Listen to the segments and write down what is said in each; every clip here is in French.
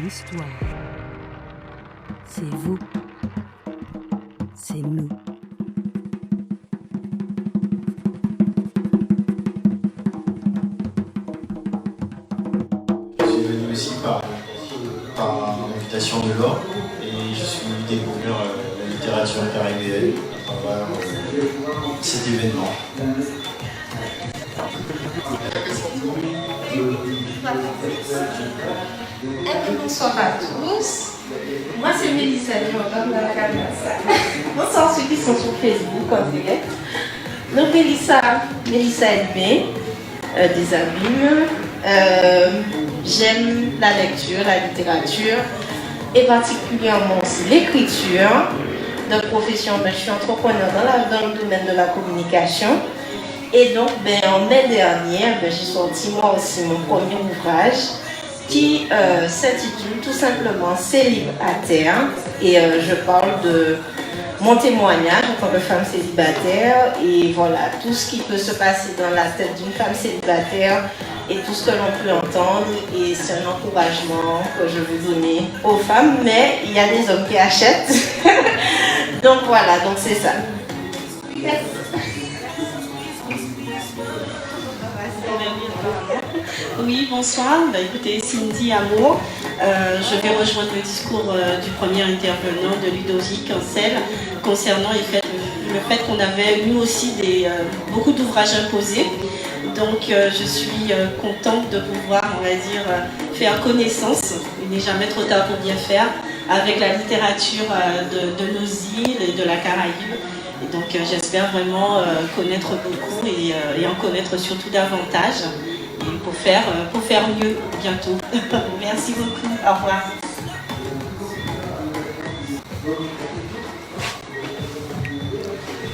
l'histoire. C'est vous. C'est nous. Je suis venu ici par invitation de Laure et je suis venu découvrir la littérature caribéenne à travers cet événement. Bonsoir à tous. Moi c'est Mélissa, je m'entends dans la caméra. Bonsoir ceux qui sont sur Facebook en direct. Donc Mélissa Elmé, des Abîmes. J'aime la lecture, la littérature et particulièrement aussi l'écriture. De profession, je suis entrepreneur dans le domaine de la communication. Et donc, en mai dernier, j'ai sorti moi aussi mon premier ouvrage qui s'intitule tout simplement Célibataire. Et je parle de mon témoignage en tant que femme célibataire et voilà, tout ce qui peut se passer dans la tête d'une femme célibataire et tout ce que l'on peut entendre. Et c'est un encouragement que je veux donner aux femmes, mais il y a des hommes qui achètent. Donc voilà, donc c'est ça. Merci. Oui, bonsoir. Écoutez, Cindy Amour. Je vais rejoindre le discours du premier intervenant de Ludovic Ancel concernant le fait qu'on avait nous aussi beaucoup d'ouvrages imposés. Donc je suis contente de pouvoir, on va dire, faire connaissance, il n'est jamais trop tard pour bien faire, avec la littérature de nos îles et de la Caraïbe. Et donc j'espère vraiment connaître beaucoup et en connaître surtout davantage. Pour faire mieux bientôt. Merci beaucoup. Au revoir.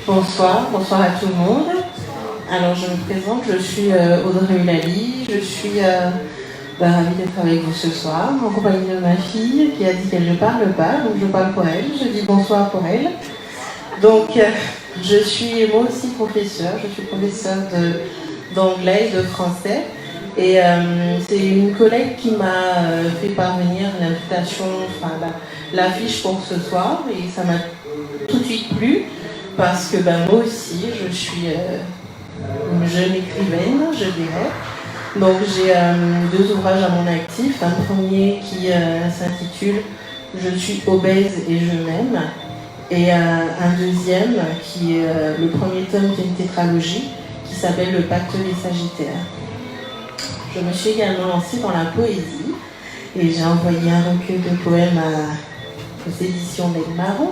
Bonsoir à tout le monde. Alors je me présente, je suis Audrey Eulalie, je suis ravie d'être avec vous ce soir, en compagnie de ma fille qui a dit qu'elle ne parle pas, donc je parle pour elle, je dis bonsoir pour elle. Donc je suis moi aussi professeure, je suis professeure d'anglais et de français. Et c'est une collègue qui m'a fait parvenir l'invitation, l'affiche pour ce soir, et ça m'a tout de suite plu parce que moi aussi je suis une jeune écrivaine, je dirais. Donc j'ai deux ouvrages à mon actif, un premier qui s'intitule Je suis obèse et je m'aime, et un deuxième qui est le premier tome d'une tétralogie qui s'appelle Le Pacte des Sagittaires. Je me suis également lancée dans la poésie et j'ai envoyé un recueil de poèmes aux éditions Meg Marron.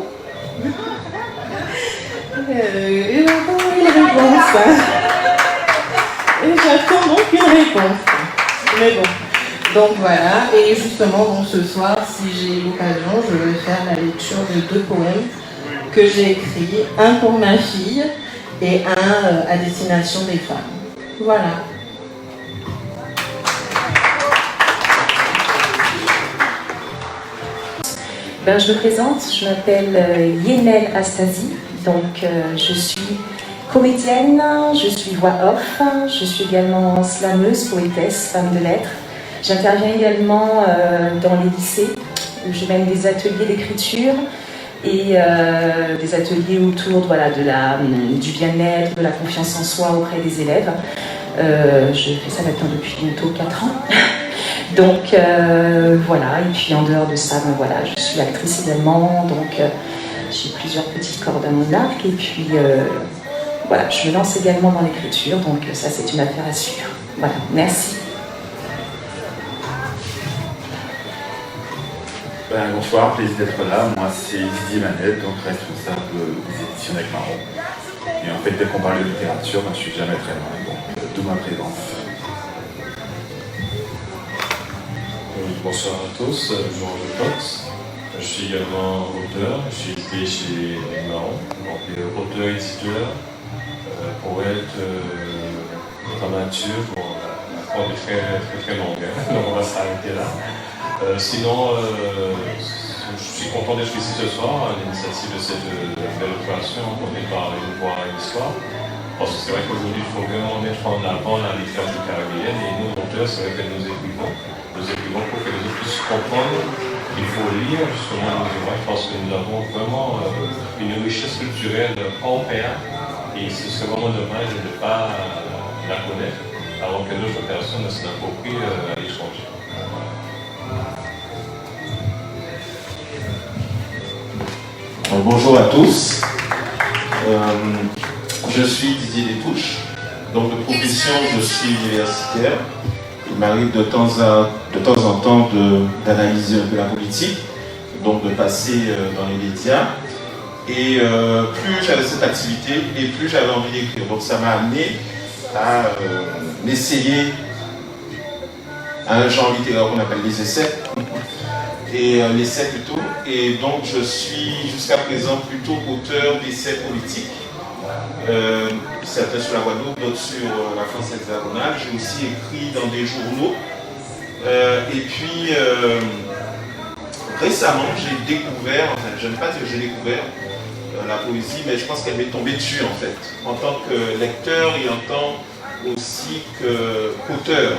Et j'attends une réponse. Et j'attends donc une réponse. Mais bon. Donc voilà. Et justement, donc, ce soir, si j'ai l'occasion, je vais faire la lecture de deux poèmes que j'ai écrits. Un pour ma fille et un à destination des femmes. Voilà. Je me présente, je m'appelle Yenel Astasie, donc je suis comédienne, je suis voix off, je suis également slameuse, poétesse, femme de lettres. J'interviens également dans les lycées, où je mène des ateliers d'écriture et des ateliers autour du bien-être, de la confiance en soi auprès des élèves. Je fais ça maintenant depuis bientôt 4 ans. Donc voilà, et puis en dehors de ça, je suis actrice également, donc j'ai plusieurs petites cordes à mon arc, et puis je me lance également dans l'écriture, donc ça c'est une affaire à suivre. Voilà, merci. Bonsoir, plaisir d'être là. Moi c'est Didier Manette, donc responsable des éditions Meg Marron. Et en fait, dès qu'on parle de littérature, je suis jamais très loin, donc d'où ma présence. Bonsoir à tous, Georges Cox. Je suis également auteur, je suis édité chez Meg Marron, donc auteur, éditeur, poète, dramaturge. Bon, la corde est très longue, hein, donc on va s'arrêter là. Sinon, je suis content d'être ici ce soir à l'initiative de cette belle opération menée par Une Voix et une Histoire. Parce que c'est vrai qu'aujourd'hui, il faut vraiment mettre en avant la littérature caribéenne et nous, auteurs, c'est vrai que nous écrivons donc pour que les autres puissent comprendre, il faut lire justement nos ouvrages parce que nous avons vraiment une richesse culturelle hors pair et ce serait vraiment dommage de ne pas la connaître alors que d'autres personnes ne se l'approprient à l'étranger. Bonjour à tous. Je suis Didier Destouches. Donc de profession, je suis universitaire. Il m'arrive de temps en temps d'analyser un peu la politique, donc de passer dans les médias. Et plus j'avais cette activité, et plus j'avais envie d'écrire. Donc ça m'a amené à m'essayer à un genre littéraire qu'on appelle les essais. Et l'essai plutôt. Et donc je suis jusqu'à présent plutôt auteur d'essais politiques. Certains sur la Guadeloupe, d'autres sur la France hexagonale. J'ai aussi écrit dans des journaux. Et puis récemment, j'ai découvert, enfin je ne vais pas dire que j'ai découvert la poésie, mais je pense qu'elle m'est tombée dessus en fait. En tant que lecteur et en tant aussi qu'auteur.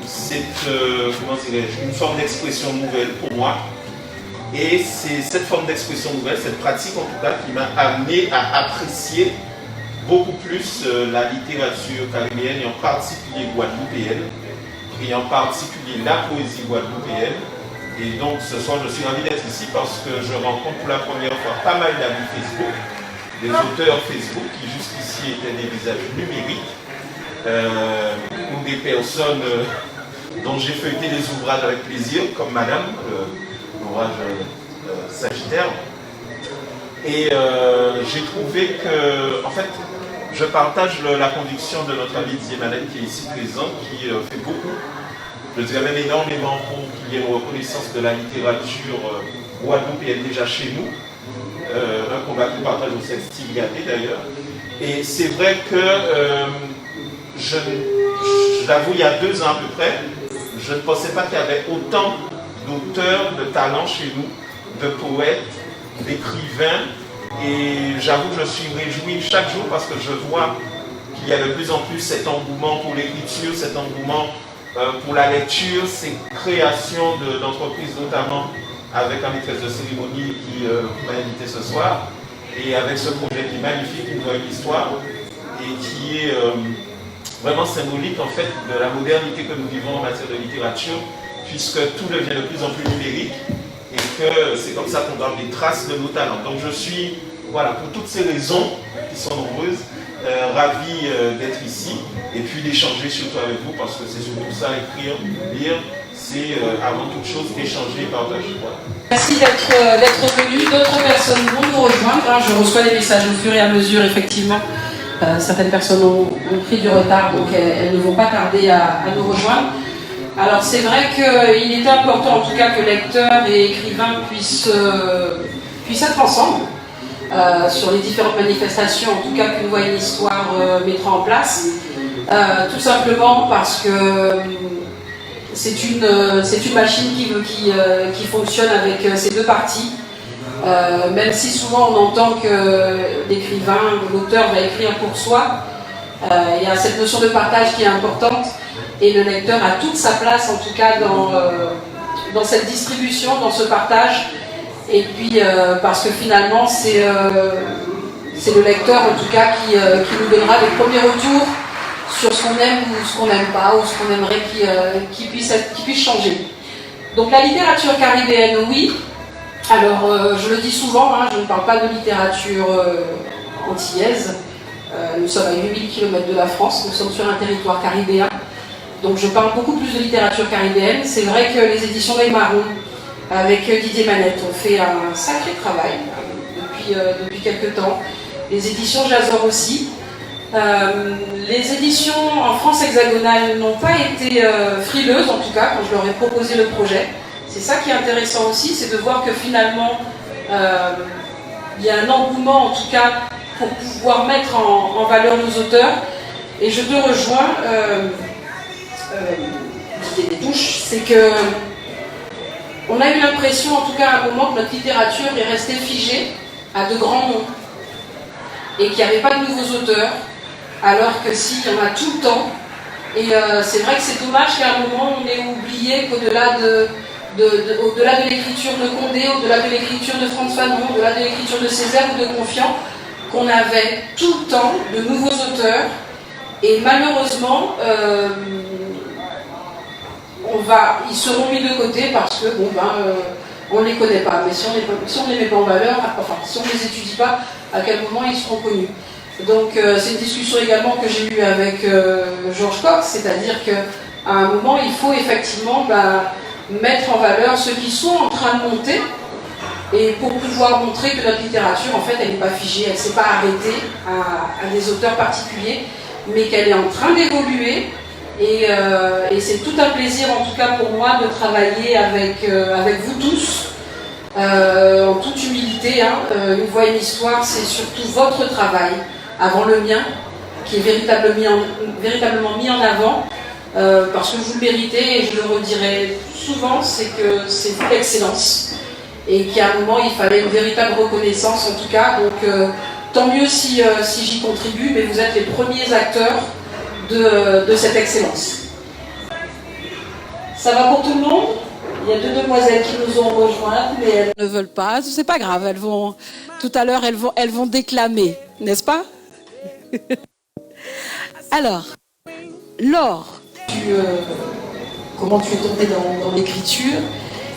C'est comment dirais-je, une forme d'expression nouvelle pour moi. Et c'est cette forme d'expression nouvelle, cette pratique en tout cas, qui m'a amené à apprécier beaucoup plus la littérature caribéenne et en particulier guadeloupéenne, et en particulier la poésie guadeloupéenne. Et donc ce soir, je suis ravi d'être ici parce que je rencontre pour la première fois pas mal d'amis Facebook, des auteurs Facebook qui jusqu'ici étaient des visages numériques, ou des personnes dont j'ai feuilleté les ouvrages avec plaisir, comme Madame, l'ouvrage Sagittaire. Et j'ai trouvé que, en fait, je partage la conviction de notre ami Didier Manette qui est ici présent, qui fait beaucoup, je dirais même énormément pour qu'il y ait une reconnaissance de la littérature guadeloupéenne déjà chez nous, un combat qu'il partage aussi avec Steve Gâté d'ailleurs. Et c'est vrai que, je l'avoue, il y a 2 ans à peu près, je ne pensais pas qu'il y avait autant d'auteurs de talent chez nous, de poètes, d'écrivains. Et j'avoue que je suis réjoui chaque jour parce que je vois qu'il y a de plus en plus cet engouement pour l'écriture, cet engouement pour la lecture, ces créations d'entreprises notamment avec la maîtresse de cérémonie qui m'a invité ce soir et avec ce projet qui est magnifique, une nouvelle histoire et qui est vraiment symbolique en fait de la modernité que nous vivons en matière de littérature puisque tout devient de plus en plus numérique et que c'est comme ça qu'on garde des traces de nos talents. Donc je suis, voilà, pour toutes ces raisons qui sont nombreuses, ravi d'être ici et puis d'échanger surtout avec vous parce que c'est surtout ça, écrire, lire, c'est avant toute chose échanger et partager. Voilà. Merci d'être venu. D'autres personnes vont nous rejoindre. Je reçois les messages au fur et à mesure, effectivement. Certaines personnes ont pris du retard, donc elles ne vont pas tarder à nous rejoindre. Alors c'est vrai qu'il est important en tout cas que lecteurs et écrivains puissent être ensemble sur les différentes manifestations, en tout cas qu'Une Voix, une Histoire mettra en place. Tout simplement parce que c'est une machine qui fonctionne avec ces 2 parties. Même si souvent on entend que l'écrivain, l'auteur va écrire pour soi, il y a cette notion de partage qui est importante et le lecteur a toute sa place en tout cas dans cette distribution, dans ce partage et puis parce que finalement c'est le lecteur en tout cas qui nous donnera des premiers retours sur ce qu'on aime ou ce qu'on n'aime pas ou ce qu'on aimerait qu'il puisse changer. Donc la littérature caribéenne, oui. Alors, je le dis souvent, je ne parle pas de littérature antillaise. Nous sommes à 8000 km de la France, nous sommes sur un territoire caribéen. Donc, je parle beaucoup plus de littérature caribéenne. C'est vrai que les éditions Les Marrons, avec Didier Manette, ont fait un sacré travail depuis quelques temps. Les éditions Jazor aussi. Les éditions en France hexagonale n'ont pas été frileuses, en tout cas, quand je leur ai proposé le projet. C'est ça qui est intéressant aussi, c'est de voir que finalement, il y a un engouement en tout cas pour pouvoir mettre en valeur nos auteurs. Et je te rejoins, Didier Destouches, c'est que on a eu l'impression en tout cas à un moment que notre littérature est restée figée à de grands noms et qu'il n'y avait pas de nouveaux auteurs, alors que si, il y en a tout le temps. Et c'est vrai que c'est dommage qu'à un moment on ait oublié qu'au-delà au-delà de l'écriture de Condé, au-delà de l'écriture de Frantz Fanon, au-delà de l'écriture de Césaire ou de Confiant, qu'on avait tout le temps de nouveaux auteurs. Et malheureusement, ils seront mis de côté parce que on ne les connaît pas. Mais si on ne les met pas en valeur, enfin si on ne les étudie pas, à quel moment ils seront connus. Donc c'est une discussion également que j'ai eue avec Georges Cox, c'est-à-dire qu'à un moment il faut effectivement mettre en valeur ceux qui sont en train de monter, et pour pouvoir montrer que notre littérature en fait elle n'est pas figée, elle ne s'est pas arrêtée à des auteurs particuliers, mais qu'elle est en train d'évoluer. Et c'est tout un plaisir en tout cas pour moi de travailler avec vous tous, en toute humilité. Une voix, une histoire, c'est surtout votre travail, avant le mien, qui est véritablement mis en avant, parce que vous le méritez, et je le redirai souvent, c'est que c'est vous l'excellence, et qu'à un moment il fallait une véritable reconnaissance en tout cas, donc tant mieux si j'y contribue, mais vous êtes les premiers acteurs de cette excellence. Ça va pour tout le monde? Il y a deux demoiselles qui nous ont rejointes, mais elles ne veulent pas. C'est pas grave, tout à l'heure elles vont déclamer, n'est-ce pas? Alors, Laure, comment tu es tombée dans l'écriture?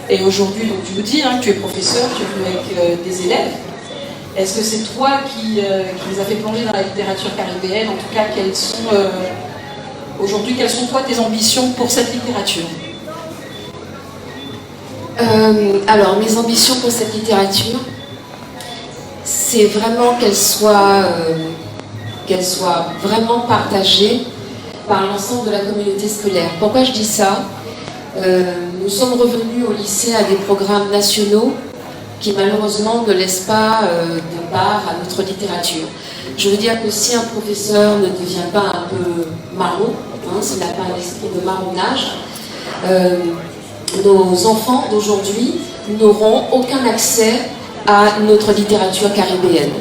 Et aujourd'hui, donc tu me dis que tu es professeur, tu es venu avec des élèves. Est-ce que c'est toi qui les a fait plonger dans la littérature caribéenne? En tout cas, aujourd'hui, quelles sont toi tes ambitions pour cette littérature? Alors, mes ambitions pour cette littérature, c'est vraiment qu'elle soit vraiment partagée par l'ensemble de la communauté scolaire. Pourquoi je dis ça? Nous sommes revenus au lycée à des programmes nationaux qui malheureusement ne laissent pas de part à notre littérature. Je veux dire que si un professeur ne devient pas un peu marron, s'il n'a pas un esprit de marronnage, nos enfants d'aujourd'hui n'auront aucun accès à notre littérature caribéenne.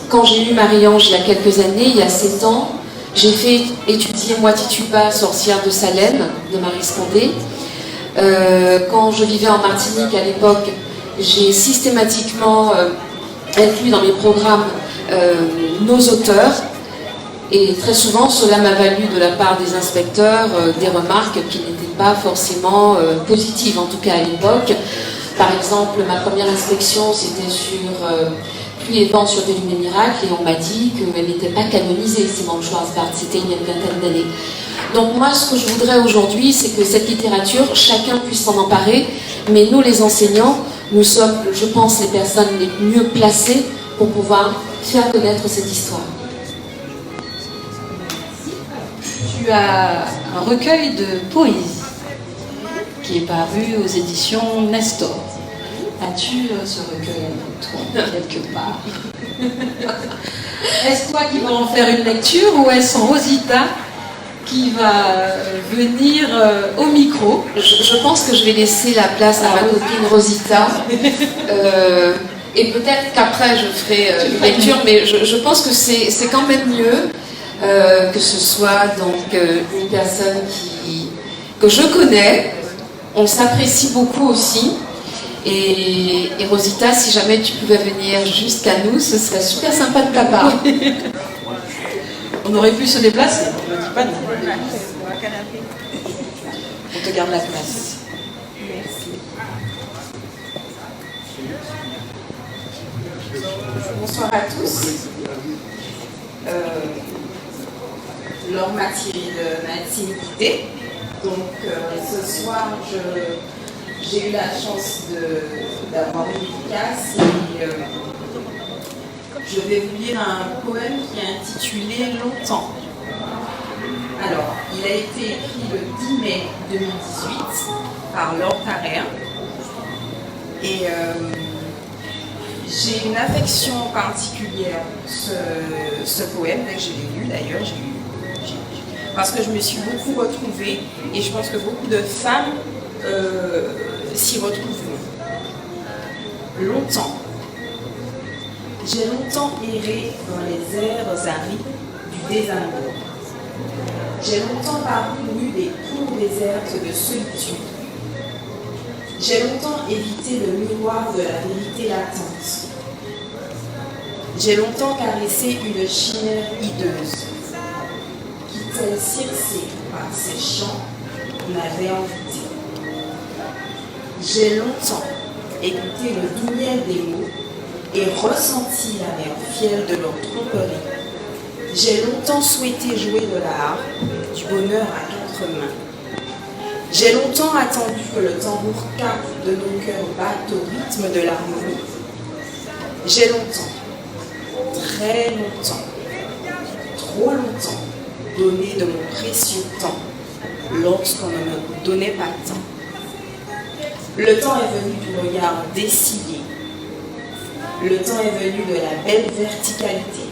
Quand j'ai eu Marie-Ange il y a quelques années, il y a 7 ans, j'ai fait étudier Moi Tituba, sorcière de Salem, de Marie Scondé. Quand je vivais en Martinique à l'époque, j'ai systématiquement inclus dans mes programmes nos auteurs, et très souvent cela m'a valu de la part des inspecteurs des remarques qui n'étaient pas forcément positives, en tout cas à l'époque. Par exemple, ma première inspection c'était sur Pluie et vent sur des lumières miracles, et on m'a dit qu'elle n'était pas canonisée, Simone Schwarzbart, c'était il y a une vingtaine d'années. Donc moi, ce que je voudrais aujourd'hui, c'est que cette littérature, chacun puisse s'en emparer, mais nous les enseignants, nous sommes, je pense, les personnes les mieux placées pour pouvoir faire connaître cette histoire. Tu as un recueil de poésie qui est paru aux éditions Nestor. As-tu ce recueil avec toi, quelque part? Est-ce toi qui vas en faire une lecture, ou est-ce Rosita qui va venir au micro? Je pense que je vais laisser la place à ma copine Rosita. Et peut-être qu'après je ferai une lecture, mais je pense que c'est quand même mieux que ce soit donc une personne que je connais. On s'apprécie beaucoup aussi. Et Rosita, si jamais tu pouvais venir jusqu'à nous, ce serait super sympa de ta part. On aurait pu se déplacer, on ne dit pas non. On te garde la place. Merci. Bonsoir à tous. Laure Mathieu de Matinité. Donc ce soir, j'ai eu la chance d'avoir une dédicace, et je vais vous lire un poème qui est intitulé Longtemps. Alors, il a été écrit le 10 mai 2018 par Laure Tarrer, et j'ai une affection particulière pour ce poème. Dès que je l'ai lu d'ailleurs, parce que je me suis beaucoup retrouvée, et je pense que beaucoup de femmes s'y retrouvent. Longtemps. J'ai longtemps erré dans les airs arides du désamour. J'ai longtemps parcouru des cours désertes de solitude. J'ai longtemps évité le miroir de la vérité latente. J'ai longtemps caressé une chimère hideuse qui, telle Circé par ses chants, m'avait envoûté. J'ai longtemps écouté le doux miel des mots et ressenti l'amer fiel de leur tromperie. J'ai longtemps souhaité jouer de la harpe, du bonheur à 4 mains. J'ai longtemps attendu que le tambour cap de nos cœurs batte au rythme de l'harmonie. J'ai longtemps, très longtemps, trop longtemps, donné de mon précieux temps lorsqu'on ne me donnait pas de temps. Le temps est venu du regard décidé. Le temps est venu de la belle verticalité.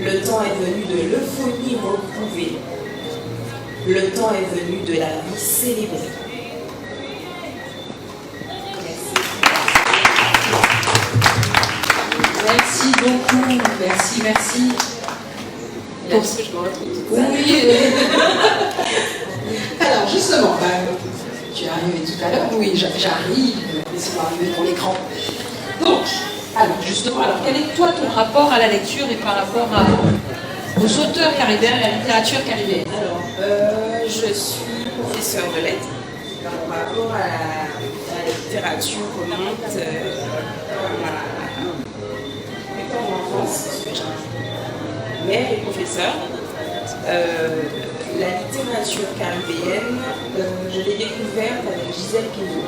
Le temps est venu de l'euphonie retrouvée. Le temps est venu de la vie célébrée. Merci beaucoup. Merci, merci. Pour ce que je me retrouve. Oui. Alors, justement, tu es arrivé tout à l'heure. Oui, j'arrive. Laissez-moi arriver pour l'écran. Donc, alors, justement, quel est toi ton rapport à la lecture et par rapport aux auteurs caribéens et à la littérature caribéenne? Alors, je suis professeure de lettres. Par rapport à la littérature, remonte à mon enfance, mère et professeur. La littérature caribéenne, je l'ai découverte avec Gisèle Kennedy,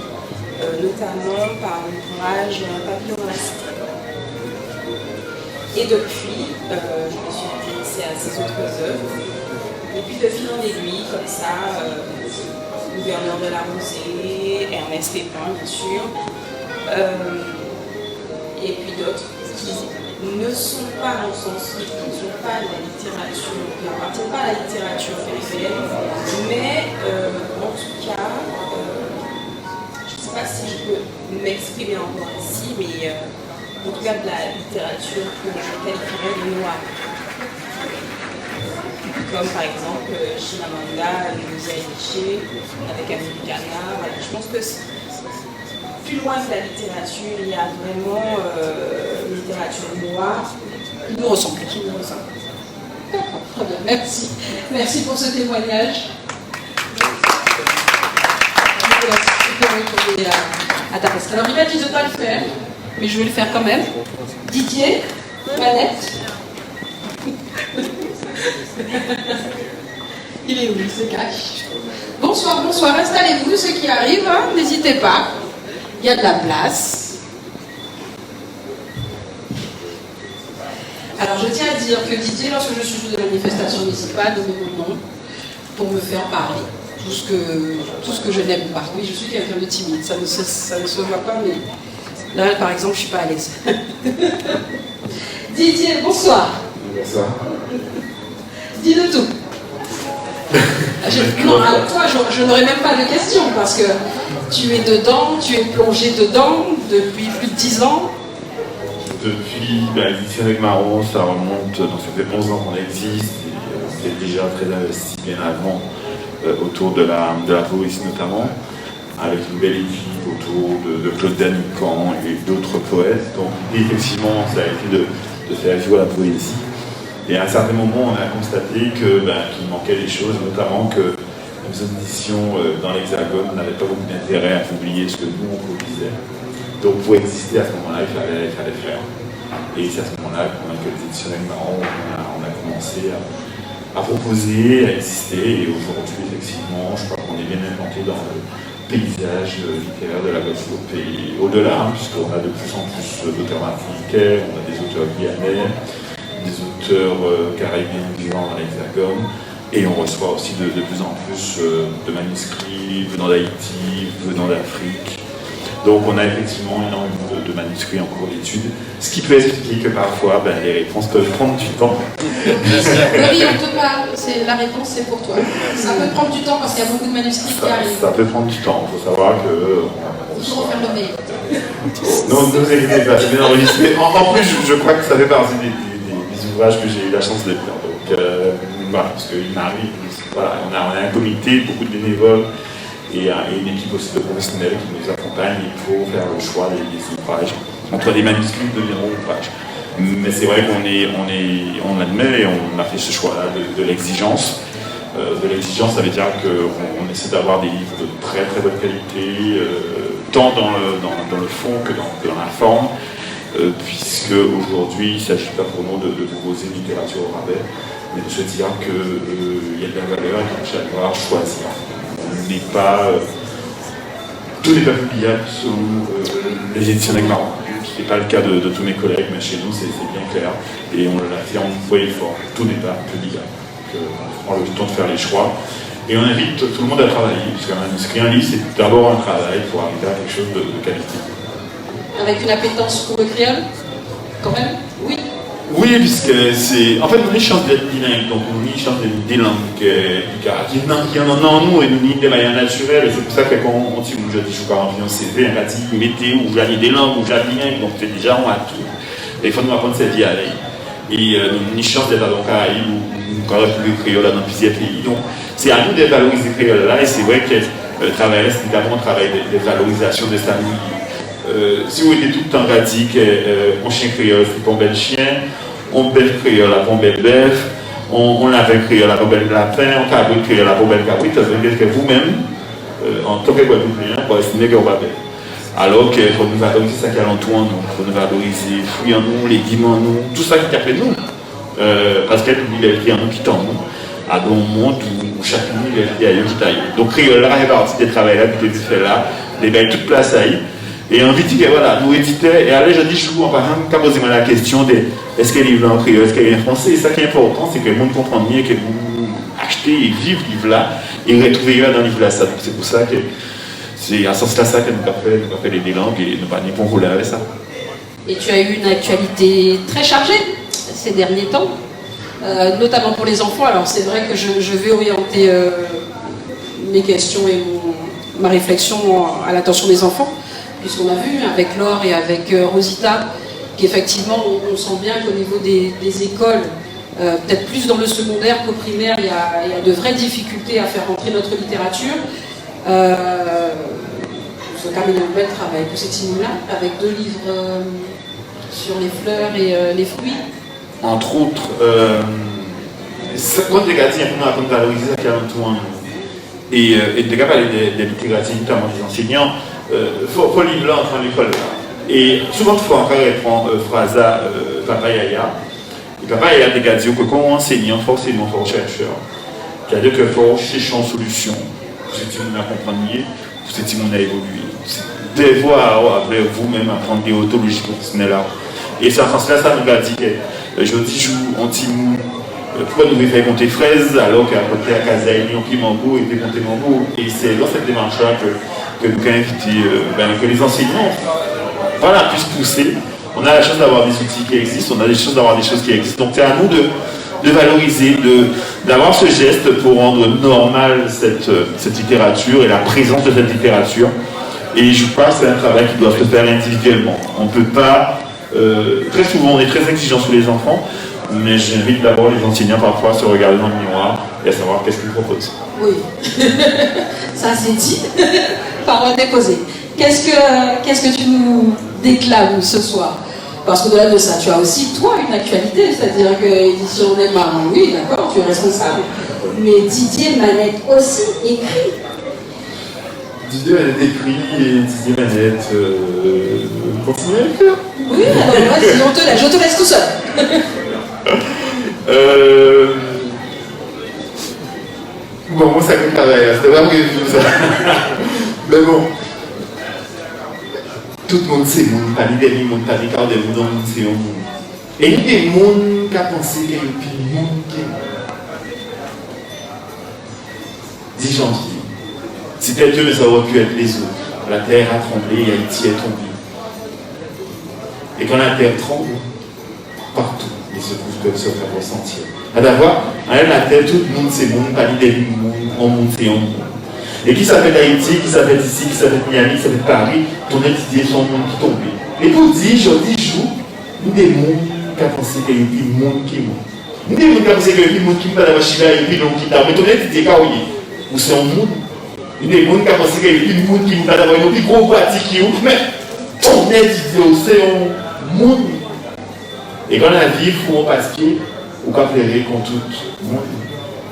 notamment par l'ouvrage Papillon dans la cité. Et depuis, je me suis intéressée à ses autres œuvres. Et puis de fil en aiguille, comme ça, Gouverneur de la Rosée, Ernest Pépin, bien sûr, et puis d'autres qui ne sont pas, dans le sens, qui ne sont pas de la littérature, qui n'appartiennent pas à la littérature caribéenne, mais en tout cas, je ne sais pas si je peux m'exprimer encore ici, mais en tout cas de la littérature que je qualifierais de noire. Comme par exemple Chimamanda Ngozi avec Americana. Voilà. Je pense que plus loin que la littérature, il y a vraiment une littérature noire qui nous ressemble. D'accord, très bien, merci. Merci pour ce témoignage. À ta place. Alors il m'a dit de ne pas le faire, mais je vais le faire quand même. Didier, Manette. Il est où? Il se cache. Bonsoir, bonsoir. Installez-vous, ceux qui arrivent, hein, n'hésitez pas. Il y a de la place. Alors, je tiens à dire que Didier, lorsque je suis de la manifestation municipale, donne mon nom pour me faire parler. Tout ce que je n'aime pas. Oui, je suis quelqu'un de timide. Ça ne se voit pas, mais là, par exemple, je ne suis pas à l'aise. Didier, bonsoir. Bonsoir. Dis-le tout. Non, à toi, je n'aurais même pas de questions parce que tu es dedans, tu es plongé dedans depuis plus de 10 ans. Depuis l'édition avec Marron, ça remonte, donc ça fait 11 ans qu'on existe. On est déjà très investi bien avant autour de la poésie notamment, avec une belle équipe autour de Claude Danican et d'autres poètes. Donc effectivement, ça a été de faire vivre la poésie. Et à un certain moment, on a constaté qu'il manquait des choses, notamment que nos éditions dans l'Hexagone n'avaient pas beaucoup d'intérêt à publier ce que nous, on produisait. Donc pour exister à ce moment-là, il fallait faire. Et c'est à ce moment-là qu'avec les éditions Marron, on a commencé à proposer, à exister. Et aujourd'hui, effectivement, je crois qu'on est bien implanté dans le paysage littéraire de la Guadeloupe et au-delà, puisqu'on a de plus en plus d'auteurs martiniquais, on a des auteurs guyanais, des auteurs caribéens vivant dans l'Hexagone, et on reçoit aussi de plus en plus de manuscrits venant d'Haïti, venant d'Afrique. Donc on a effectivement énormément de manuscrits en cours d'étude, ce qui peut expliquer que parfois les réponses peuvent prendre du temps. Laurie, on te parle, la réponse c'est pour toi. Ça peut prendre du temps parce qu'il y a beaucoup de manuscrits qui arrivent. Ça peut prendre du temps, il faut savoir que... Il faut refaire le mail. Non, ne vous inquiétez pas, c'est bien enregistré. En plus, je crois que ça fait partie des ouvrages que j'ai eu la chance de faire. Donc, voilà, parce qu'il m'arrive, voilà, on a un comité, beaucoup de bénévoles et une équipe aussi de professionnels qui nous accompagnent pour faire le choix des ouvrages. Entre des manuscrits deviendront ouvrages. Mais c'est vrai on admet et on a fait ce choix-là de l'exigence. De l'exigence, ça veut dire qu'on essaie d'avoir des livres de très très bonne qualité, tant dans le fond que dans la forme, puisque aujourd'hui il ne s'agit pas pour nous de proposer une littérature au rabais, mais de se dire qu'il y a de la valeur et qu'il faut savoir choisir. Tout n'est pas publiable selon les éditions d'Aigmarron. Ce n'est pas le cas de tous mes collègues, mais chez nous c'est bien clair et on l'affirme fort et fort. Tout n'est pas publiable. On prend le temps de faire les choix et on invite tout le monde à travailler, parce qu'un manuscrit, un livre, c'est d'abord un travail pour arriver à quelque chose de qualité. Avec une appétence pour le créole, quand même? Oui. Oui, puisque c'est. En fait, on est chance d'être bilingue, donc on est chance d'être des langues qui en ont en nous et nous n'y de manière naturelle. Et c'est pour ça que quand on dit, je dis, je suis en CV, on a dit, mettez où j'allais des langues, où j'allais bilingue, donc c'est déjà, on a tout. Et il faut nous apprendre cette vie à aller. Et nous avons chance d'être dans le Caraïbes ou dans la République créole dans plusieurs pays. Donc c'est à nous de valoriser le créole là, et c'est vrai que le travail, c'est également un travail de valorisation de sa vie. Si vous êtes tout le temps dit qu'on chien créole, c'est pas un bel chien, on bel créole, la bon bel bœuf, on lave créole, la bon bel lapin, on cabrit créole, la bon bel cabrit, ça veut dire que vous-même, en tant que Guadeloupéen, vous estimez que vous va bien. Alors qu'il faut nous valoriser ça qui est alentour en nous, il faut nous valoriser les fruits en nous, les légumes en nous, tout ça qui a fait nous. Parce qu'il y a des en nous qui t'en nous, à un monde où chacun il y a ailleurs qui taille. Donc créole là, fait partie des travailleurs là, qui fait là, des belles toute place à y. Et on dit que voilà, nous éditeurs, et allez, je dis, je vous en parle, quand vous posez la question de est-ce qu'il y a livre en créole, est-ce qu'il y a en français, et ça qui est important, c'est que le monde comprend mieux que vous achetez et vivez ce livre là, et retrouvez dans le livre là. Donc c'est pour ça que. C'est à ce sens-là ça que nous avons fait les langues et nous avons pas rouler avec ça. Et tu as eu une actualité très chargée ces derniers temps, notamment pour les enfants. Alors c'est vrai que je vais orienter mes questions et ma réflexion à l'attention des enfants, puisqu'on a vu avec Laure et avec Rosita qu'effectivement on sent bien qu'au niveau des écoles, peut-être plus dans le secondaire qu'au primaire, il y a de vraies difficultés à faire rentrer notre littérature. Vous avez terminé un bel travail pour ces timons-là, avec 2 livres sur les fleurs et les fruits. Entre autres, quand les gâteaux, on a valoriser ça qui est en tout. Et de parler des littératures, notamment des enseignants, il faut lire là en l'école. Et souvent, il faut encore prendre phrase Papa Yaya. Et Papa Yaya, des gâteaux que quand on enseignant, forcément, il faut chercheur. C'est-à-dire qu'il faut chercher une solution. C'est une accompagné, c'est une a évolué. C'est devoir avec vous-même apprendre des autologies professionnelles. Et ça, en ce sens-là, ça nous a dit que je dis, on dit, pourquoi nous faire compter fraises alors qu'à côté à Kazaïni, on plie mango et fait compter mango. Et c'est dans cette démarche-là que nous avons invité, que les enseignants voilà, puissent pousser. On a la chance d'avoir des outils qui existent, on a la chance d'avoir des choses qui existent. Donc c'est à nous de valoriser, d'avoir ce geste pour rendre normale cette littérature et la présence de cette littérature. Et je crois que c'est un travail qui doit se faire individuellement. On ne peut pas, très souvent on est très exigeant sur les enfants, mais j'invite d'abord les enseignants parfois à se regarder dans le miroir et à savoir qu'est-ce qu'ils proposent. Oui, ça c'est dit, parole déposée. Qu'est-ce que tu nous déclames ce soir? Parce qu'au-delà de ça, tu as aussi, toi, une actualité, c'est-à-dire que Édition Aigmarron, oui, d'accord, tu es responsable, mais Didier Manette aussi écrit. Didier Manette écrit et Didier Manette continue à écrire. Oui, alors vas-y, je te laisse tout seul. Bon, moi, ça me travaille, c'était vraiment prévu ça. Mais bon. Tout le monde sait, mon pas des gens, mon pas des cas de monde, c'est un monde. Et il y a des gens qui ont pensé qu'il y a un monde qui est. 10 janvier. C'était Dieu, mais ça aurait pu être les autres. La terre a tremblé et Haïti est tombé. Et quand la terre tremble, partout, les secousses peuvent se faire ressentir. À d'avoir, à la terre, tout le monde sait monde, pas des gens, en monde, c'est un monde. Et qui s'appelle Haïti, qui s'appelle ici, qui s'appelle Miami, qui s'appelle Paris, ton étudier son monde qui tombait. Et pour dire, je dis, joue, nous des mondes qui a pensé qu'il y a plus de monde qui moi. Nous des gens qui a pensé qu'il y a plus de monde qui pas dans Chine, il y a plus de monde qui t'a. Mais ton identité quand ou c'est un monde. Nous des gens qui a pensé qu'il y a plus de monde qui pas d'avoir une plus gros pratique qui ou mais ton identité c'est un monde. Et quand la vie faut un papier ou qu'à pleurer contre tout le monde.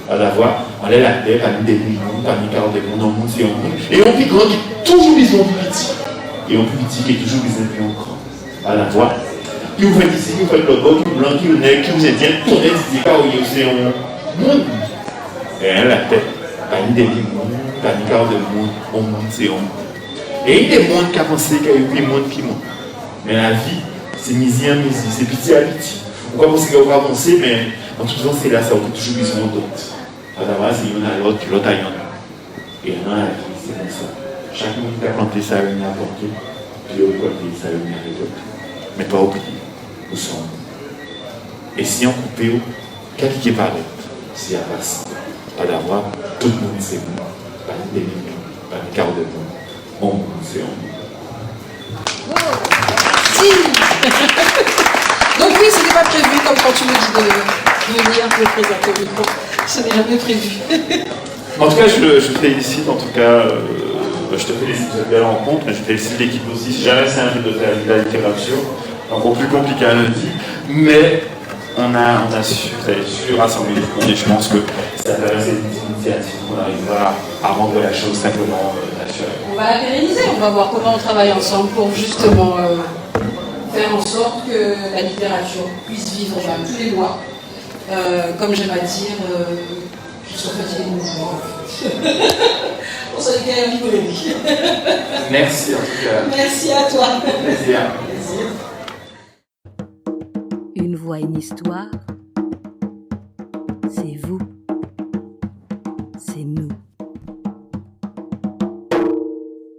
À la voix, on est la terre, parmi des millions, parmi 40 des mondes, dans le monde, c'est un monde. Et on plus grand qui est toujours besoin de petit. Et on plus petit qui est toujours besoin de plus grand. À la voix. Qui vous fait ici, qui vous fait le bord, qui vous blanc, qui vous nègre, qui vous indien, tout le monde dit car c'est un monde. Et la terre, parmi des millions, parmi 40 des mondes, au monde, c'est un monde. Et il y a des mondes qui ont pensé qu'il y a eu plus de monde qui montent. Mais la vie, c'est misi en misi, c'est petit à petit. On va penser qu'on va avancer, mais en tout cas, c'est là, ça a toujours besoin d'autres. D'abord, c'est une à l'autre, puis l'autre à une. Et dans la vie, c'est comme ça. Chaque monde qui a planté sa réunion à porter, puis l'autre côté, sa réunion à récolter. Mais pas oublier, nous sommes. Et si on coupe, qu'est-ce qui est pareil? Si à passe, pas d'avoir, tout le monde c'est bon. Pas des millions, pas des quarts de monde. Mon monde c'est on. Si. Donc oui, ce n'était pas prévu, comme quand tu me dis de venir me présenter au micro. Ce n'est jamais prévu. En tout cas, je te félicite, en tout cas, je te félicite de cette belle rencontre, mais je félicite l'équipe aussi. Si jamais c'est un jeu de faire de la littérature, encore plus compliqué à le dire, mais on a su rassembler les fonds et je pense que ça va être une initiative qu'on arrivera à rendre la chose simplement naturelle. On va la pérenniser, on va voir comment on travaille ensemble pour justement faire en sorte que la littérature puisse vivre tous les mois. Comme j'aime à dire, je suis fatiguée de mouvement. On s'en est quand même rigolé. Merci en tout cas. Merci à toi. Plaisir. Une voix, une histoire. C'est vous. C'est nous.